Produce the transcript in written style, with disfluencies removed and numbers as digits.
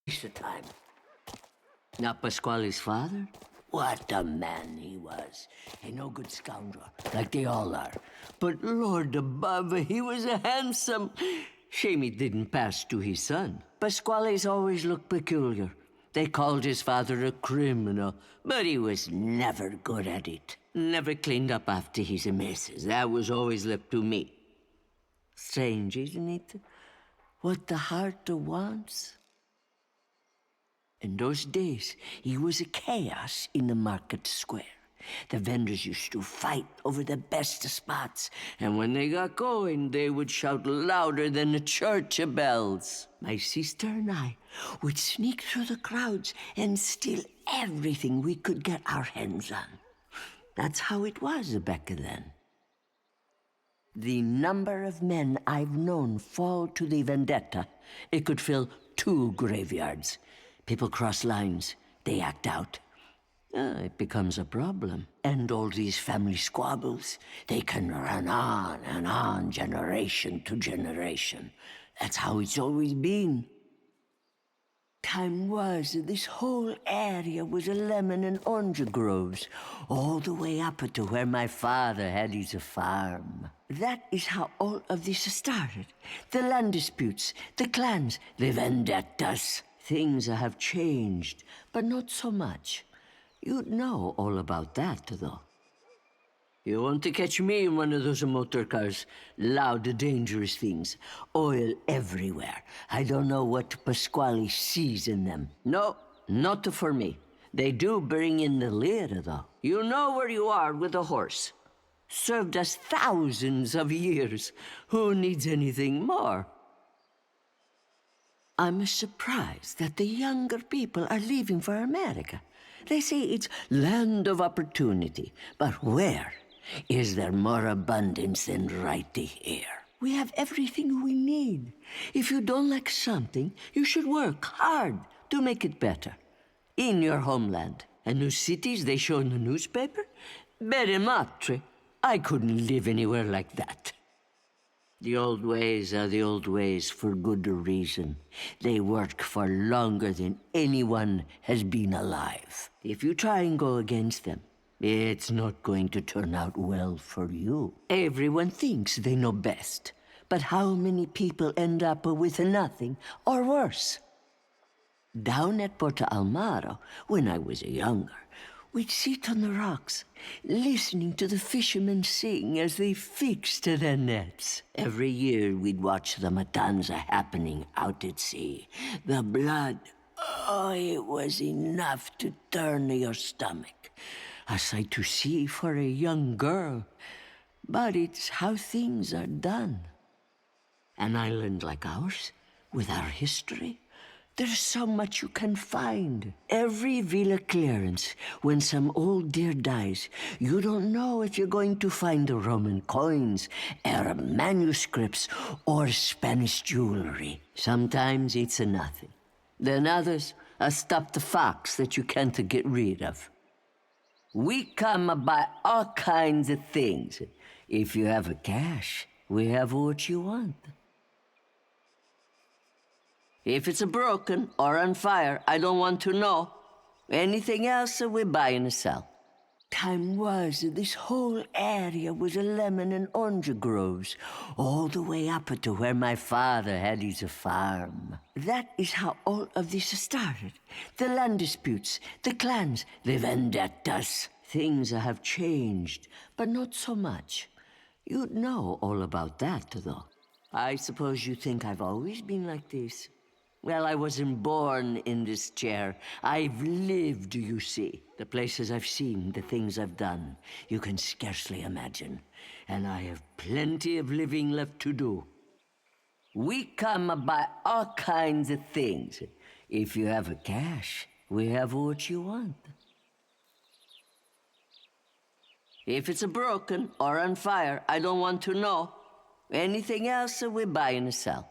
waste of time. Not Pasquale's father? What a man he was. A no good scoundrel, like they all are. But Lord above, he was a handsome. Shame it didn't pass to his son. Pasquale's always looked peculiar. They called his father a criminal, but he was never good at it. Never cleaned up after his messes. That was always left to me. Strange, isn't it? What the heart wants. In those days, he was a chaos in the market square. The vendors used to fight over the best spots, and when they got going, they would shout louder than the church bells. My sister and I would sneak through the crowds and steal everything we could get our hands on. That's how it was back then. The number of men I've known fall to the Vendetta, it could fill 2 graveyards. People cross lines, they act out. It becomes a problem. And all these family squabbles, they can run on and on, generation to generation. That's how it's always been. Time was, this whole area was a lemon and orange groves, all the way up to where my father had his farm. That is how all of this started. The land disputes, the clans, the vendettas. Things have changed, but not so much. You'd know all about that, though. You want to catch me in one of those motor cars? Loud, dangerous things. Oil everywhere. I don't know what Pasquale sees in them. No, not for me. They do bring in the lira, though. You know where you are with a horse. Served us thousands of years. Who needs anything more? I'm surprised that the younger people are leaving for America. They say it's land of opportunity, but where is there more abundance than right here? We have everything we need. If you don't like something, you should work hard to make it better. In your homeland. And new cities they show in the newspaper? Bere matre. I couldn't live anywhere like that. The old ways are the old ways for good reason. They work for longer than anyone has been alive. If you try and go against them, it's not going to turn out well for you. Everyone thinks they know best, but how many people end up with nothing or worse? Down at Porto Almaro, when I was younger, we'd sit on the rocks, listening to the fishermen sing as they fixed their nets. Every year we'd watch the matanza happening out at sea. The blood, oh, it was enough to turn your stomach. A sight to see for a young girl. But it's how things are done. An island like ours, with our history, there's so much you can find. Every villa clearance, when some old deer dies, you don't know if you're going to find Roman coins, Arab manuscripts, or Spanish jewelry. Sometimes it's a nothing. Then others, a stuffed fox that you can't get rid of. We come by all kinds of things. If you have cash, we have what you want. If it's broken or on fire, I don't want to know. Anything else, we buy and sell. Time was, this whole area was a lemon and orange groves, all the way up to where my father had his farm. That is how all of this started. The land disputes, the clans, the vendettas. Things have changed, but not so much. You'd know all about that, though. I suppose you think I've always been like this. Well, I wasn't born in this chair. I've lived, you see. The places I've seen, the things I've done, you can scarcely imagine. And I have plenty of living left to do. We come by all kinds of things. If you have cash, we have what you want. If it's broken or on fire, I don't want to know. Anything else, we buy and sell.